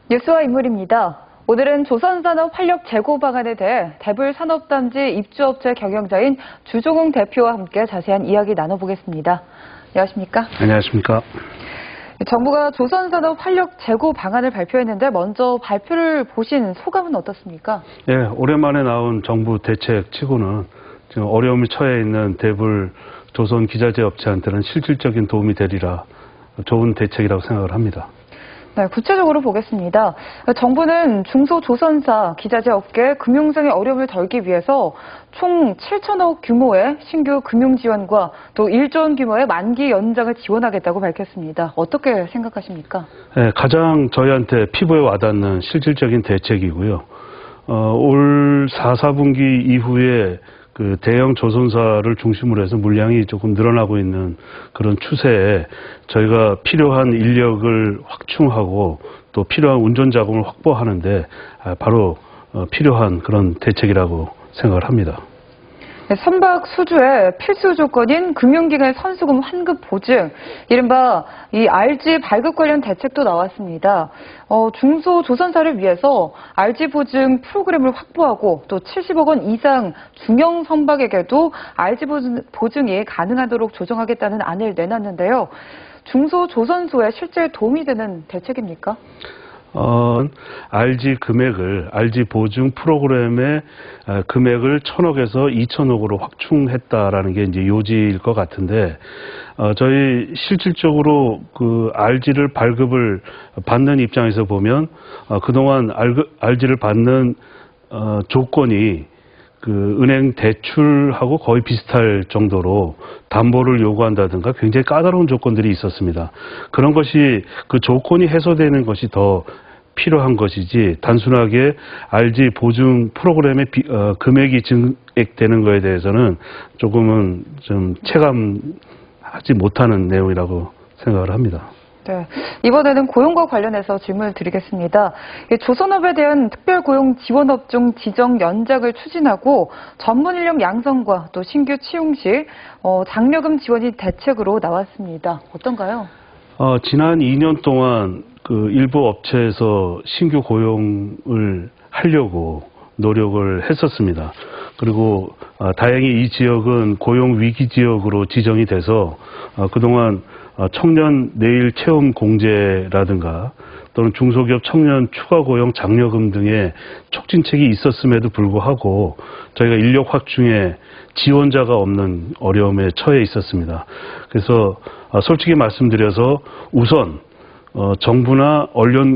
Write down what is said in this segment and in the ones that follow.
뉴스와 인물입니다. 오늘은 조선산업 활력 제고 방안에 대해 대불 산업단지 입주업체 경영자인 주종웅 대표와 함께 자세한 이야기 나눠보겠습니다. 안녕하십니까? 안녕하십니까? 정부가 조선산업 활력 제고 방안을 발표했는데 먼저 발표를 보신 소감은 어떻습니까? 예, 오랜만에 나온 정부 대책 치고는 지금 어려움에 처해 있는 대불 조선 기자재 업체한테는 실질적인 도움이 되리라 좋은 대책이라고 생각을 합니다. 네, 구체적으로 보겠습니다. 정부는 중소조선사 기자재 업계 금융상의 어려움을 덜기 위해서 총 7천억 규모의 신규 금융 지원과 또 1조 원 규모의 만기 연장을 지원하겠다고 밝혔습니다. 어떻게 생각하십니까? 네, 가장 저희한테 피부에 와닿는 실질적인 대책이고요. 올 4분기 이후에 그 대형 조선사를 중심으로 해서 물량이 조금 늘어나고 있는 그런 추세에 저희가 필요한 인력을 확충하고 또 필요한 운전 자금을 확보하는데 바로 필요한 그런 대책이라고 생각을 합니다. 선박 수주의 필수 조건인 금융기관 선수금 환급 보증, 이른바 이 RG 발급 관련 대책도 나왔습니다. 중소조선사를 위해서 RG 보증 프로그램을 확보하고 또 70억 원 이상 중형 선박에게도 RG 보증이 가능하도록 조정하겠다는 안을 내놨는데요. 중소조선소에 실제 도움이 되는 대책입니까? RG 보증 프로그램의 금액을 1,000억에서 2,000억으로 확충했다라는 게 이제 요지일 것 같은데, 저희 실질적으로 그 RG를 발급을 받는 입장에서 보면, 그동안 RG를 받는, 조건이 그 은행 대출하고 거의 비슷할 정도로 담보를 요구한다든가 굉장히 까다로운 조건들이 있었습니다. 그런 것이 그 조건이 해소되는 것이 더 필요한 것이지 단순하게 RG 보증 프로그램의 금액이 증액되는 것에 대해서는 조금은 좀 체감하지 못하는 내용이라고 생각을 합니다. 네, 이번에는 고용과 관련해서 질문을 드리겠습니다. 조선업에 대한 특별고용지원업종 지정 연장을 추진하고 전문 인력 양성과 또 신규 채용시 장려금 지원이 대책으로 나왔습니다. 어떤가요? 지난 2년 동안 그 일부 업체에서 신규 고용을 하려고 노력을 했었습니다. 그리고 다행히 이 지역은 고용 위기 지역으로 지정이 돼서 그동안 청년 내일 체험 공제라든가 또는 중소기업 청년 추가 고용 장려금 등의 촉진책이 있었음에도 불구하고 저희가 인력 확충에 지원자가 없는 어려움에 처해 있었습니다. 그래서 솔직히 말씀드려서 우선 정부나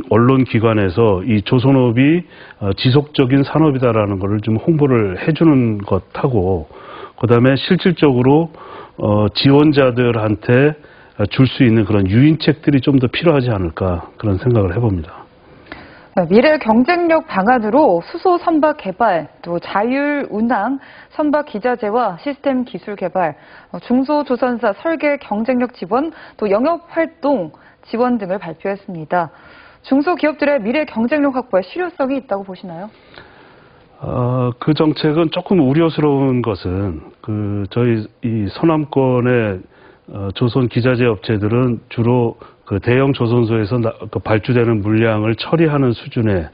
언론기관에서 이 조선업이 지속적인 산업이다라는 것을 좀 홍보를 해주는 것하고 그다음에 실질적으로 지원자들한테 줄 수 있는 그런 유인책들이 좀 더 필요하지 않을까 그런 생각을 해봅니다. 미래 경쟁력 방안으로 수소 선박 개발, 또 자율 운항, 선박 기자재와 시스템 기술 개발, 중소조선사 설계 경쟁력 지원, 또 영업 활동 지원 등을 발표했습니다. 중소기업들의 미래 경쟁력 확보에 실효성이 있다고 보시나요? 그 정책은 조금 우려스러운 것은 저희 이 서남권의 조선 기자재 업체들은 주로 그 대형 조선소에서 발주되는 물량을 처리하는 수준의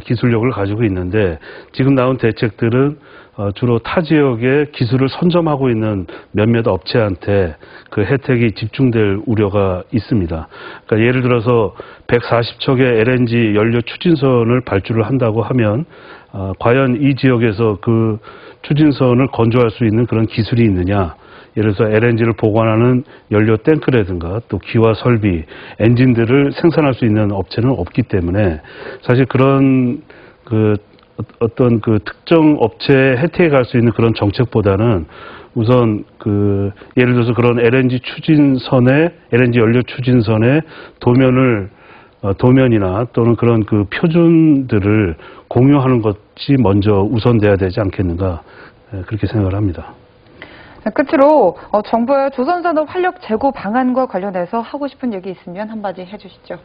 기술력을 가지고 있는데 지금 나온 대책들은 주로 타 지역의 기술을 선점하고 있는 몇몇 업체한테 그 혜택이 집중될 우려가 있습니다. 그러니까 예를 들어서 140척의 LNG 연료 추진선을 발주를 한다고 하면 과연 이 지역에서 그 추진선을 건조할 수 있는 그런 기술이 있느냐? 예를 들어서 LNG를 보관하는 연료 탱크라든가 또 기화 설비, 엔진들을 생산할 수 있는 업체는 없기 때문에 사실 그런 어떤 특정 업체의 혜택에 갈 수 있는 그런 정책보다는 우선 예를 들어서 그런 LNG 연료 추진선의 도면이나 또는 그런 표준들을 공유하는 것이 먼저 우선돼야 되지 않겠는가 그렇게 생각을 합니다. 끝으로 정부의 조선산업 활력 제고 방안과 관련해서 하고 싶은 얘기 있으면 한마디 해주시죠.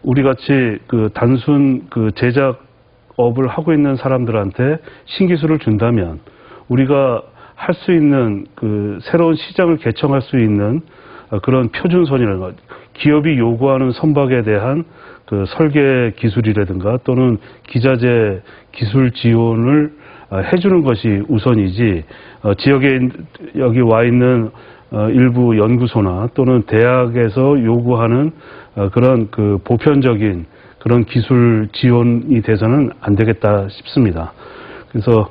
우리 같이 단순 제작업을 하고 있는 사람들한테 신기술을 준다면 우리가 할 수 있는 새로운 시장을 개척할 수 있는 그런 표준선이라는 것, 기업이 요구하는 선박에 대한 그 설계 기술이라든가 또는 기자재 기술 지원을 해주는 것이 우선이지, 지역에 여기 와 있는 일부 연구소나 또는 대학에서 요구하는 그런 그 보편적인 그런 기술 지원이 돼서는 안 되겠다 싶습니다. 그래서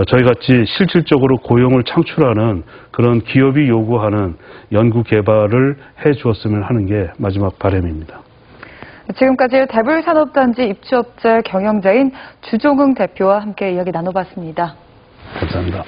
저희 같이 실질적으로 고용을 창출하는 그런 기업이 요구하는 연구 개발을 해 주었으면 하는 게 마지막 바람입니다. 지금까지 대불산업단지 입주업체 경영자인 주종흥 대표와 함께 이야기 나눠봤습니다. 감사합니다.